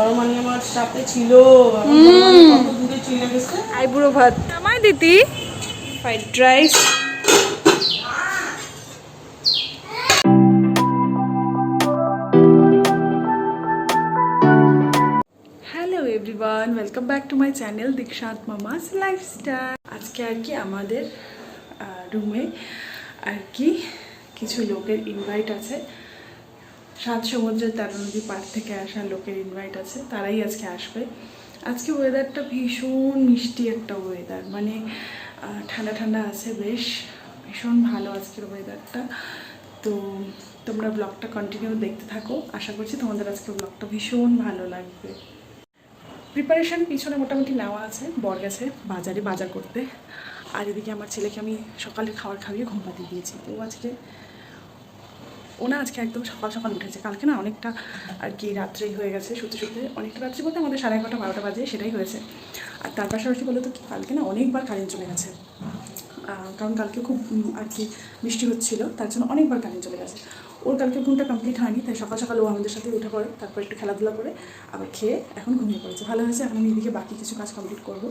বড় মানে আমার সাথে ছিল। কত দূরে চলে গেছে। আইবুড়ো ভাত আমায় দিতি fried rice. Hello everyone, welcome back to my channel Dikshanta mama's lifestyle. আজকে আর কি আমাদের রুমে আর কি কিছু লোকের ইনভাইট আছে। সাত সমুদ্রের তেরো নদী পার থেকে আসা লোকের ইনভাইট আছে, তারাই আজকে আসবে। আজকে ওয়েদারটা ভীষণ মিষ্টি একটা ওয়েদার, মানে ঠান্ডা ঠান্ডা আছে, বেশ ভীষণ ভালো আজকের ওয়েদারটা। তো তোমরা ব্লগটা কন্টিনিউ দেখতে থাকো, আশা করছি তোমাদের আজকে ব্লগটা ভীষণ ভালো লাগবে। প্রিপারেশান পিছনে মোটামুটি নেওয়া আছে, বর গেছে বাজারে বাজার করতে, আর এদিকে আমার ছেলেকে আমি সকালে খাবার খাইয়ে ঘুম পাতিয়ে দিয়েছি। ওনা আজকে একদম সকাল সকাল উঠেছে, কালকে না অনেকটা আর কি রাত্রেই হয়ে গেছে, শুতে শুতে অনেকটা রাত্রি বলতে আমাদের 11:30 12টা বাজে, সেটাই হয়েছে। আর তার পাশাপাশি বলে তো কি, কালকে না অনেকবার কারেন্ট চলে গেছে, কারণ কালকে খুব আর কি বৃষ্টি হচ্ছিলো, তার জন্য অনেকবার কারেন্ট চলে গেছে। ওর কালকে ঘুমটা কমপ্লিট হয়নি, তাই সকাল সকাল ও আমাদের সাথে উঠে পড়ে, তারপর একটু খেলাধুলা করে আবার খেয়ে এখন ঘুমিয়ে পড়েছে। ভালো হয়েছে, এখন আমি এদিকে বাকি কিছু কাজ কমপ্লিট করবো।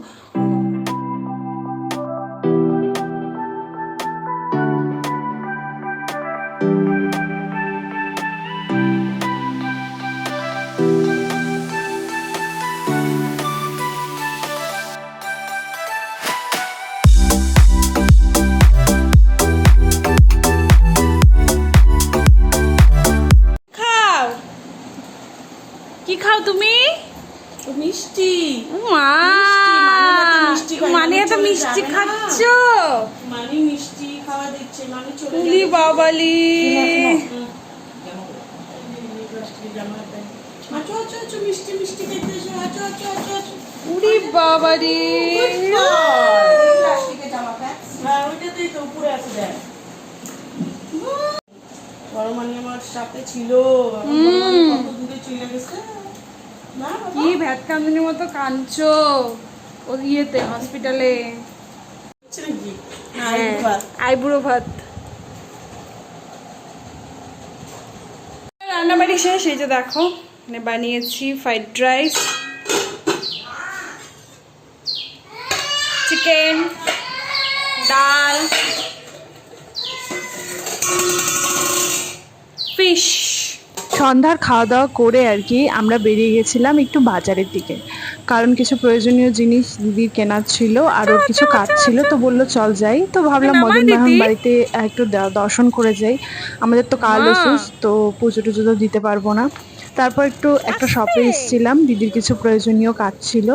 কি খাও তুমি? মিষ্টি মা মিষ্টি মানে এত মিষ্টি খাচ্ছ? মানে মিষ্টি খাওয়া দিচ্ছে, মানে চলে উলি বাবালি। মিষ্টি মিষ্টি খেতে এসো, আচ্ছা আচ্ছা আচ্ছা। উলি বাবালি। হ্যাঁ ওইটাতেই তো উপরে আছে, দেখ বড় মানে আমার সাথে ছিল, কত দূরে চলে গেছে। কি ভ্যাট কান্দুনির মতো কাঁদছো ও ইয়েতে হসপিটালে? আইবুড়ো ভাত। রান্নাবাড়ি শেষ, এই যে দেখো মানে বানিয়েছি ফ্রাইড রাইস, চিকেন, ডাল, ফিশ। সন্ধ্যার খাওয়া দাওয়া করে আর কি আমরা বেরিয়ে গেছিলাম একটু বাজারের দিকে, কারণ কিছু প্রয়োজনীয় জিনিস দিদির কেনার ছিল আর ওর কিছু কাজ ছিল, তো বললো চল যাই। তো ভাবলাম মদন মোহন বাড়িতে একটু দর্শন করে যাই, আমাদের তো কাল ওষুধ, তো পুজো টুজো তো দিতে পারবো না। তারপর একটা শপে এসেছিলাম, দিদির কিছু প্রয়োজনীয় কাজ ছিল।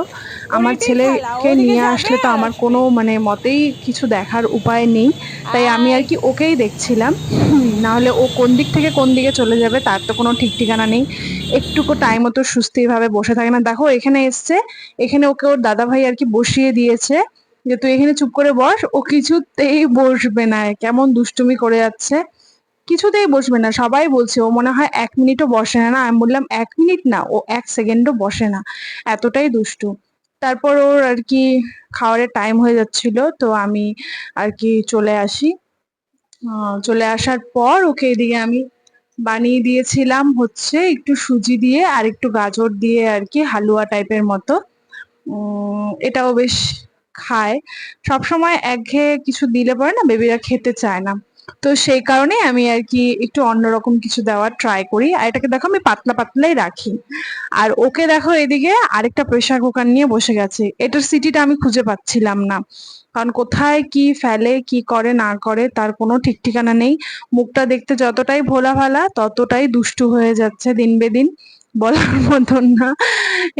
আমার ছেলেকে নিয়ে আসলে তো আমার কোনো মানে মতেই কিছু দেখার উপায় নেই, তাই আমি আর কি ওকেই দেখছিলাম, না হলে ও কোন দিক থেকে কোন দিকে চলে যাবে তার তো কোনো ঠিক ঠিকানা নেই। একটুকু টাইম মতো সুস্থিরভাবে বসে থাকে না। দেখো এখানে এসছে, এখানে ওকে ওর দাদা ভাই আর কি বসিয়ে দিয়েছে যে তুই এখানে চুপ করে বস, ও কিছুতেই বসবে না, কেমন দুষ্টুমি করে যাচ্ছে, কিছুতেই বসবে না। সবাই বলছে ও মনে হয় 1 মিনিটও বসে না। আমি বললাম 1 মিনিট না, ও 1 সেকেন্ডও বসে না, এতটাই দুষ্টু। তারপর ওর আর কি খাওয়ারের টাইম হয়ে যাচ্ছিল, তো আমি আর কি চলে আসি। চলে আসার পর ওকে এদিকে আমি বানিয়ে দিয়েছিলাম হচ্ছে একটু সুজি দিয়ে আর একটু গাজর দিয়ে আর কি হালুয়া টাইপের মতো। এটাও বেশ খায়, সবসময় একঘেয়ে কিছু দিলে পরে না বেবিরা খেতে চায় না, তো সেই কারণে আমি আর কি একটু অন্যরকম কিছু দেওয়ার ট্রাই করি। আর এটাকে দেখো আমি পাতলা পাতলাই রাখি। আর ওকে দেখো এদিকে আরেকটা প্রেসার কুকার নিয়ে বসে গেছে, এটার সিটিটা আমি খুঁজে পাচ্ছিলাম না, কারণ কোথায় কি ফেলে কি করে না করে তার কোনো ঠিক ঠিকানা নেই। মুখটা দেখতে যতটাই ভোলা ভালা ততটাই দুষ্টু হয়ে যাচ্ছে দিন বেদিন, বলার মতন না।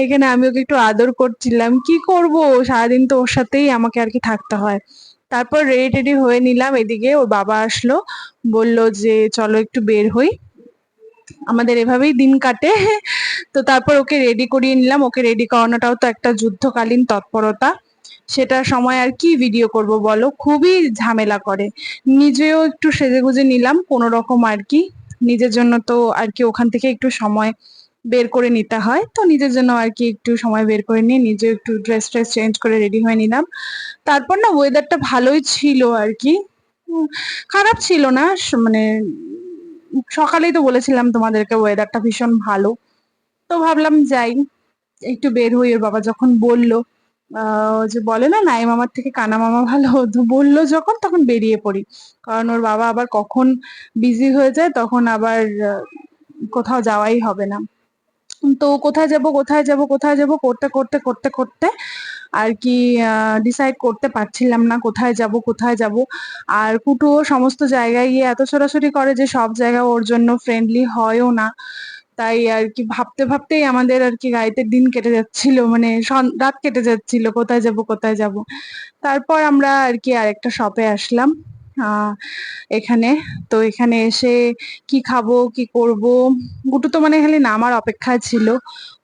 এখানে আমি ওকে একটু আদর করছিলাম, কি করব, সারাদিন তো ওর সাথেই আমাকে আর কি থাকতে হয়। তারপর রেডি টেডি হয়ে নিলাম, এদিকে ওর বাবা আসলো, বলল যে চলো একটু বের হই, আমাদের এভাবেই দিন কাটে। তো তারপর ওকে রেডি করিয়ে নিলাম, ওকে রেডি করানোটাও তো একটা যুদ্ধকালীন তৎপরতা, সেটা সময় আর কি ভিডিও করব বলো, খুবই ঝামেলা করে। নিজেও একটু সেজেগুজে নিলাম কোনো রকম আর কি, নিজের জন্য তো আর কি ওখান থেকে একটু সময় বের করে নিতে হয়, তো নিজের জন্য আর কি একটু সময় বের করে নিয়ে নিজে একটু ড্রেস ট্রেস চেঞ্জ করে রেডি হয়ে নিলাম। তারপর না ওয়েদারটা ভালোই ছিল আর কি, খারাপ ছিল না, মানে সকালেই তো বলেছিলাম তোমাদেরকে ওয়েদারটা ভীষণ ভালো, তো ভাবলাম যাই। একটু বের হই, ওর বাবা যখন বলল যে বলে না নাই মামার থেকে কানা মামা ভালো, তো বললো যখন তখন বেরিয়ে পড়ি। কারণ ওর বাবা আবার কখন বিজি হয়ে যায় তখন আবার কোথাও যাওয়াই হবে না। তো কোথায় যাব কোথায় যাব কোথায় যাব করতে করতে করতে করতে আর কি ডিসাইড করতে পারছিলাম না কোথায় যাব কোথায় যাব। আর কুটুও সমস্ত জায়গায় গিয়ে এত ছোটাছুটি করে যে সব জায়গা ওর জন্য ফ্রেন্ডলি হয়ও না। তাই আর কি ভাবতে ভাবতেই আমাদের আর কি গাড়িতে দিন কেটে যাচ্ছিল, মানে রাত কেটে যাচ্ছিল কোথায় যাব কোথায় যাব। তারপর আমরা আর কি আরেকটা শপে আসলাম এখানে। তো এখানে এসে কি খাবো কি করব, গুটু তো মানে খালি নামার অপেক্ষায় ছিল,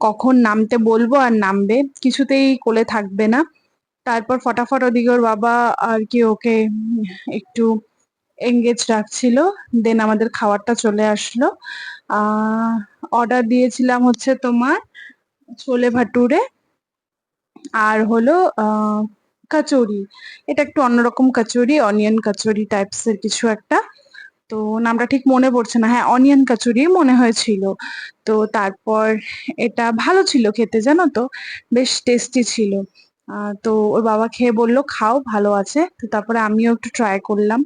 কখন নামতে বলবো আর নামবে, কিছুতেই কোলে থাকবে না। তারপর ফটাফট ওদিকে ওর বাবা আর কি ওকে একটু এঙ্গেজ রাখছিল। দেন আমাদের খাবারটা চলে আসলো। আহ অর্ডার দিয়েছিলাম হচ্ছে তোমার ছোলে ভাটুরে আর হলো কচুরি। এটা একটু অন্যরকম কচুরি, অনিয়ন কচুরি টাইপস এর কিছু একটা। তো নামটা ঠিক মনে পড়ছে না, হ্যাঁ অনিয়ন কচুরি মনে হয়েছিল। তো তারপর এটা ভালো ছিল খেতে জানো তো, বেশ টেস্টি ছিল। তো ওর বাবা খেয়ে বললো খাও ভালো আছে, তো তারপরে আমিও একটু ট্রাই করলাম।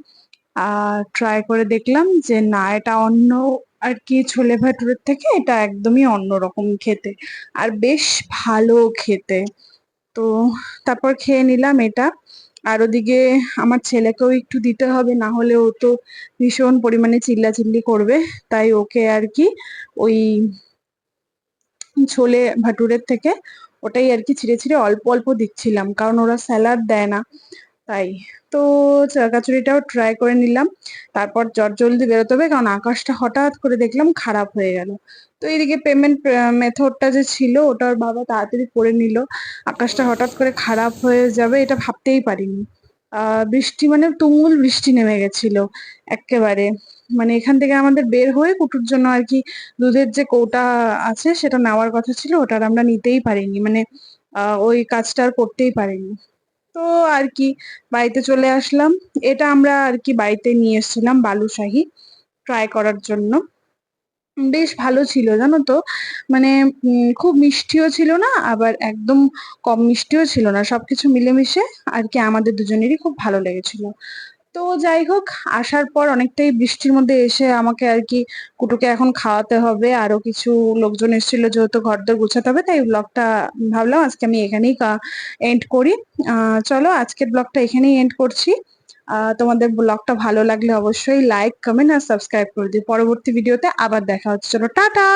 ট্রাই করে দেখলাম যে না এটা অন্য আর কি, ছোলে ভাটুরের থেকে এটা একদমই অন্যরকম খেতে, আর বেশ ভালো খেতে। তো তারপর খেয়ে নিলাম এটা। আর ওদিকে আমার ছেলেকেও একটু দিতে হবে, না হলে ও তো ভীষণ পরিমাণে চিল্লাচিল্লি করবে। তাই ওকে আর কি ওই ছোলে ভাটুরের থেকে ওটাই আর কি ছিঁড়ে ছিঁড়ে অল্প অল্প দিচ্ছিলাম, কারণ ওরা স্যালাড দেয় না তাই। তো কচুরিটাও ট্রাই করে নিলাম। তারপর জলদি বেরোতে হবে, কারণ আকাশটা হঠাৎ করে দেখলাম খারাপ হয়ে গেল। তো এইদিকে পেমেন্ট মেথডটা যে ছিল ওটা ওর বাবা তাড়াতাড়ি করে নিল। আকাশটা হঠাৎ করে খারাপ হয়ে যাবে এটা ভাবতেই পারিনি। বৃষ্টি মানে তুমুল বৃষ্টি নেমে গেছিল এক্কেবারে। মানে এখান থেকে আমাদের বের হয়ে কুটুর জন্য আর কি দুধের যে কৌটা আছে সেটা নেওয়ার কথা ছিল, ওটা আর আমরা নিতেই পারিনি, মানে ওই কাজটা আর করতেই পারিনি। তো আর কি বাড়িতে চলে আসলাম। এটা আমরা আর কি বাড়িতে নিয়ে এসেছিলাম বালুশাহী ট্রাই করার জন্য। বেশ ভালো ছিল জানো তো, মানে খুব মিষ্টিও ছিল না আবার একদম কম মিষ্টিও ছিল না, সবকিছু মিলেমিশে আর কি আমাদের দুজনেরই খুব ভালো লেগেছিল। তো যাই হোক, আসার পর অনেকটাই বৃষ্টির মধ্যে এসে আমাকে আর কি কুটুকে এখন খাওয়াতে হবে, আরো কিছু লোকজন এসেছিল যেহেতু ঘরদোর গুছাতে হবে, তাই ব্লগটা ভাবলাম আজকে আমি এখানেই এন্ড করি। চলো আজকের ব্লগটা এখানেই এন্ড করছি। তোমাদের ব্লগটা ভালো লাগলে অবশ্যই লাইক কমেন্ট আর সাবস্ক্রাইব করে দিও। পরবর্তী ভিডিওতে আবার দেখা হচ্ছে, চলো টাটা।